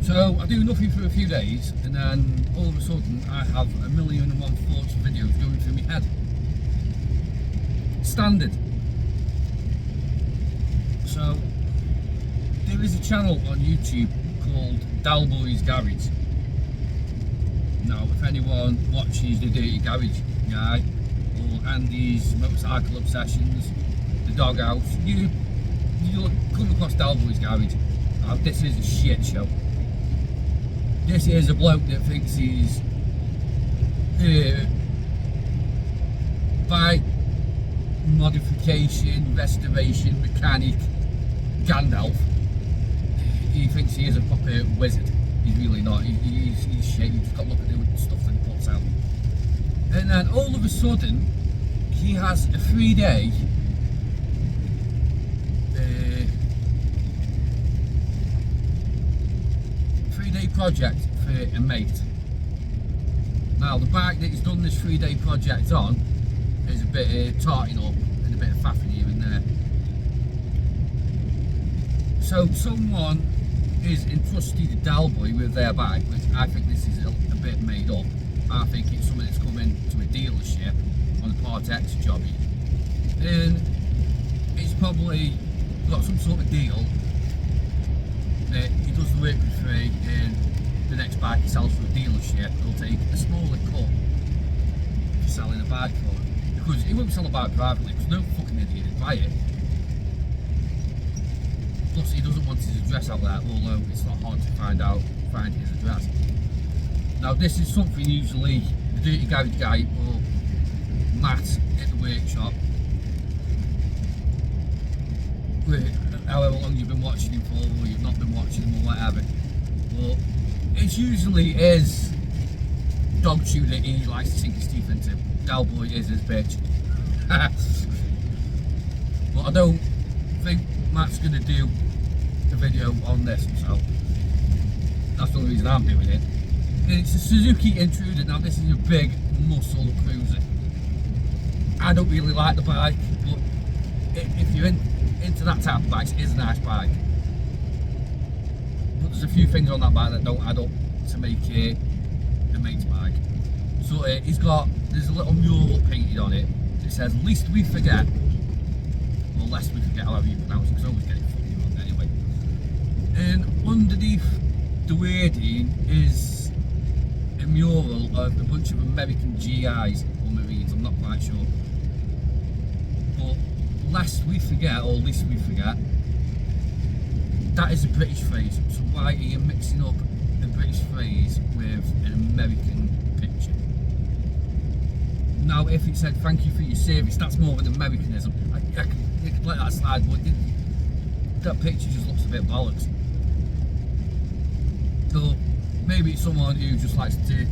So I do nothing for a few days, and then all of a sudden I have 1,000,001 thoughts and videos going through my head. Standard. So there is a channel on YouTube called Delboy's Garage. Now, if anyone watches the Dirty Garage guy or Andy's Motorcycle Obsessions, the Doghouse, you'll come across Delboy's Garage. This is a shit show. This is a bloke that thinks he's bike modification, restoration, mechanic, Gandalf. He thinks he is a proper wizard. He's really not. He's shit. You've just got to look at the stuff that he puts out. And then all of a sudden, he has a 3-day project for a mate. Now, the bike that he's done this 3-day project on is a bit of tarting up and a bit of faffing here and there. So someone is entrusted Delboy with their bike, which I think this is a bit made up. I think it's something that's come into a dealership on a Part X jobby, and it's probably got some sort of deal that he does the work for free, and the next bike he sells for a dealership will take a smaller cut for selling a bike for him, because he won't sell a bike privately because no fucking idiot would buy it. Plus, he doesn't want his address out there, although it's not hard to find his address. Now, this is something usually the Dirty Garage guy or Matt at the workshop, however long you've been watching him for, or you've not been watching him, or whatever. But it's usually his dog chew that he likes to sink his teeth into. Delboy is his bitch. But I don't think Matt's going to do a video on this himself. That's the only reason I'm doing it. It's a Suzuki Intruder. Now, this is a big muscle cruiser. I don't really like the bike, but if you're into that type of bike, it is a nice bike. But there's a few things on that bike that don't add up to make it a mate's bike. So there's a little mural painted on it that says "Least we forget," or "Lest we forget," however you pronounce it, because I always get it fucking wrong anyway. And underneath the wording is a mural of a bunch of American GIs or Marines, I'm not quite sure. But "lest we forget," or "least we forget," that is a British phrase. So why are you mixing up a British phrase with an American picture? Now, if it said "thank you for your service," that's more of an Americanism. You could let that slide, but that picture just looks a bit bollocks. So maybe it's someone who just likes to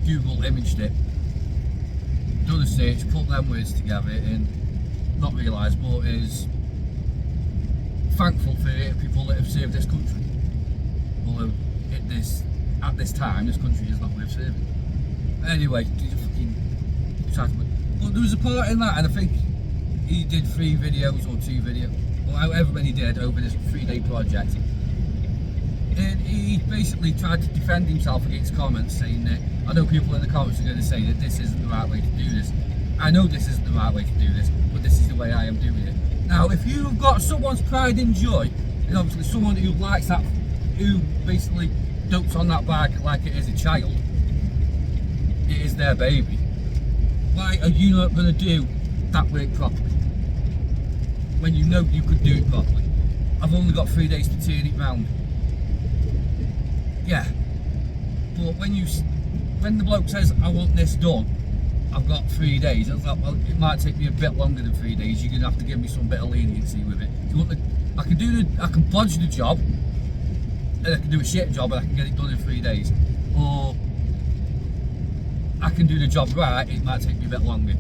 Google imaged it, done a search, put them words together, and not realised, but is thankful for people that have served this country. Although at this time, this country is not worth serving. Anyway, but there was a part in that, and I think he did 3 videos or 2 videos, or however many he did over this 3-day project. And he basically tried to defend himself against comments saying that, I know people in the comments are going to say that this isn't the right way to do this. I know this isn't the right way to do this, but this is the way I am doing it. Now, if you've got someone's pride and joy, and obviously someone who likes that, who basically dotes on that bike like it is a child, it is their baby, why are you not going to do that work properly? When you know you could do it properly. I've only got 3 days to turn it round. Yeah, but when the bloke says, I want this done, I've got 3 days, I was like, well, it might take me a bit longer than 3 days, you're going to have to give me some bit of leniency with it. If you want I can bodge the job, and I can do a shit job and I can get it done in 3 days. Or I can do the job right, it might take me a bit longer.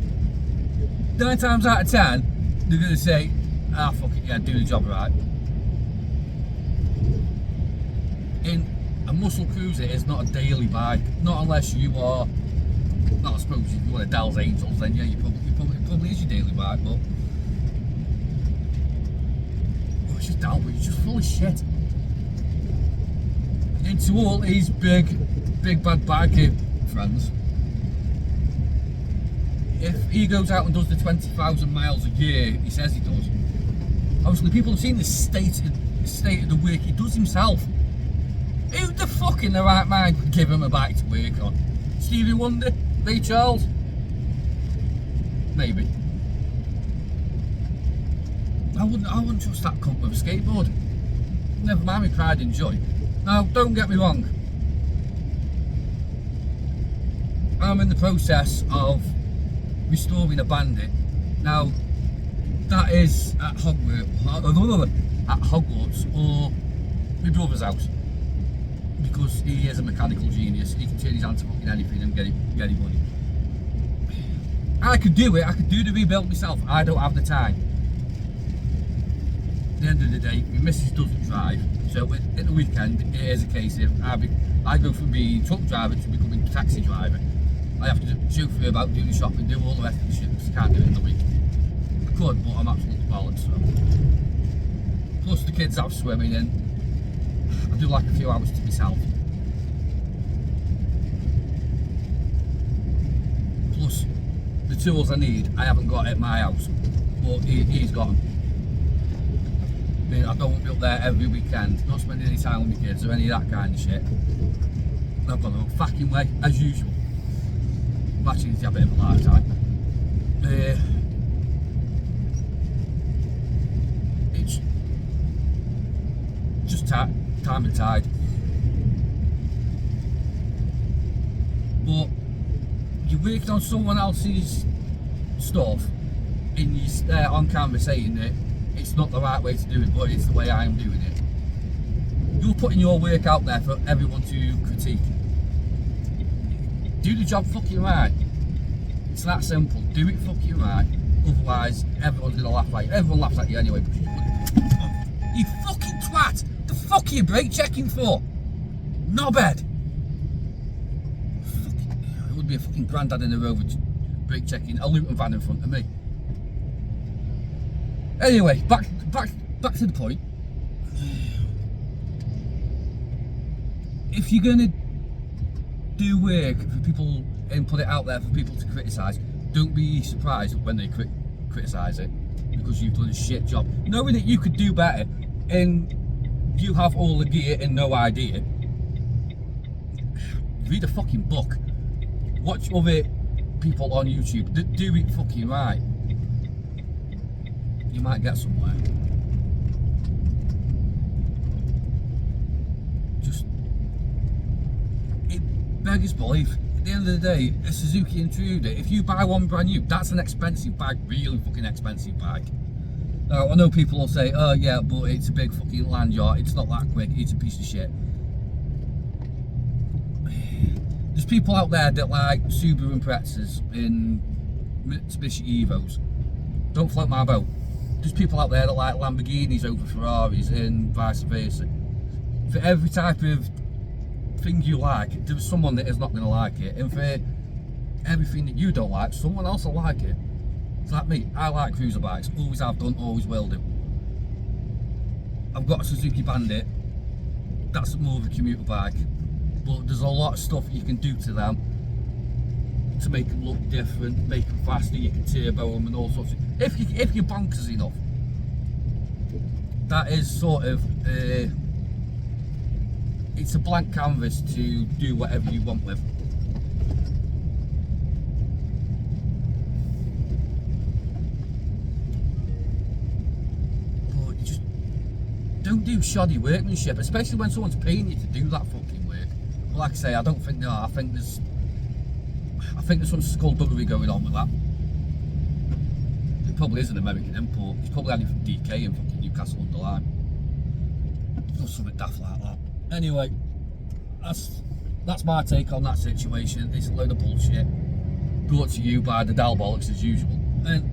9 times out of 10, they're going to say, fuck it, yeah, do the job right. In a muscle cruiser is not a daily bike, not unless you are, well, I suppose if you want a Dell's Angels, then yeah, it probably is your daily bike, but it's just Delboy, it's just full of shit. And to all his big bad biker friends, if he goes out and does the 20,000 miles a year, he says he does, obviously people have seen the state of the work he does himself. Who the fuck in the right mind would give him a bike to work on? Stevie Wonder? Ray Charles? Maybe. I wouldn't trust that cunt with a skateboard. Never mind my pride and joy. Now, don't get me wrong. I'm in the process of restoring a Bandit. Now, that is at Hogwarts or my brother's house. Because he is a mechanical genius. He can turn his hand to fucking anything and get it money. I could do it. I could do the rebuild myself. I don't have the time. At the end of the day, my missus doesn't drive. So at the weekend, it is a case of I go from being truck driver to becoming taxi driver. I have to chauffeur about, do the shopping, do all the rest of the shit because I can't do it in the week. I could, but I'm absolutely balanced. So. Plus the kids have swimming and I do like a few hours to myself. Plus, the tools I need, I haven't got at my house, but he's got them. I mean, I don't want to be up there every weekend, not spending any time with my kids or any of that kind of shit. I've got the fucking way, as usual. I'm actually going to have a bit of a lifetime. It's just time and tide. But you're working on someone else's stuff and you're there on camera saying that it's not the right way to do it, but it's the way I'm doing it. You're putting your work out there for everyone to critique. Do the job fucking right. It's that simple. Do it fucking right. Otherwise, everyone's gonna laugh at you. Everyone laughs at you anyway. You fucking twat! The fuck are you brake checking for? Knobhead! It would be a fucking granddad in a Rover brake checking a Luton van in front of me. Anyway, back to the point. If you're gonna do work for people and put it out there for people to criticise, don't be surprised when they criticise it because you've done a shit job. Knowing that you could do better and you have all the gear and no idea, read a fucking book. Watch other people on YouTube that do it fucking right. You might get somewhere. Just, it beggars belief. At the end of the day, a Suzuki Intruder, if you buy one brand new, that's an expensive bike, really fucking expensive bike. Now, I know people will say, oh yeah, but it's a big fucking land yacht, it's not that quick, it's a piece of shit. There's people out there that like Subaru Imprezas and Mitsubishi Evos. Don't float my boat. There's people out there that like Lamborghinis over Ferraris and vice versa. For every type of thing you like, there's someone that is not going to like it, and for everything that you don't like, someone else will like it. It's like me, I like cruiser bikes, always have done, always will do. I've got a Suzuki Bandit, that's more of a commuter bike, but there's a lot of stuff you can do to them to make them look different, make them faster, you can turbo them and all sorts of, if you're bonkers enough. That is sort of it's a blank canvas to do whatever you want with. But you just don't do shoddy workmanship, especially when someone's paying you to do that fucking work. But like I say, I don't think there are. I think there's some skullduggery going on with that. It probably is an American import. It's probably only from DK and fucking Newcastle under Lyme. Or something daft like that. Anyway, that's my take on that situation. It's a load of bullshit brought to you by the Delboy as usual. And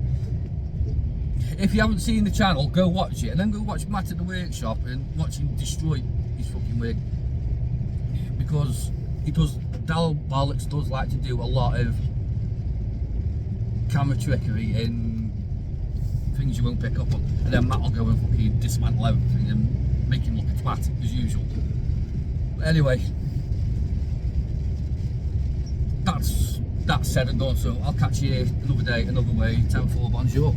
if you haven't seen the channel, go watch it, and then go watch Matt at the workshop and watch him destroy his fucking work, because Delboy does like to do a lot of camera trickery and things you won't pick up on, and then Matt will go and fucking dismantle everything and make him look a twat as usual. Anyway, that's said and done. So I'll catch you another day, another way. 10-4, bonjour.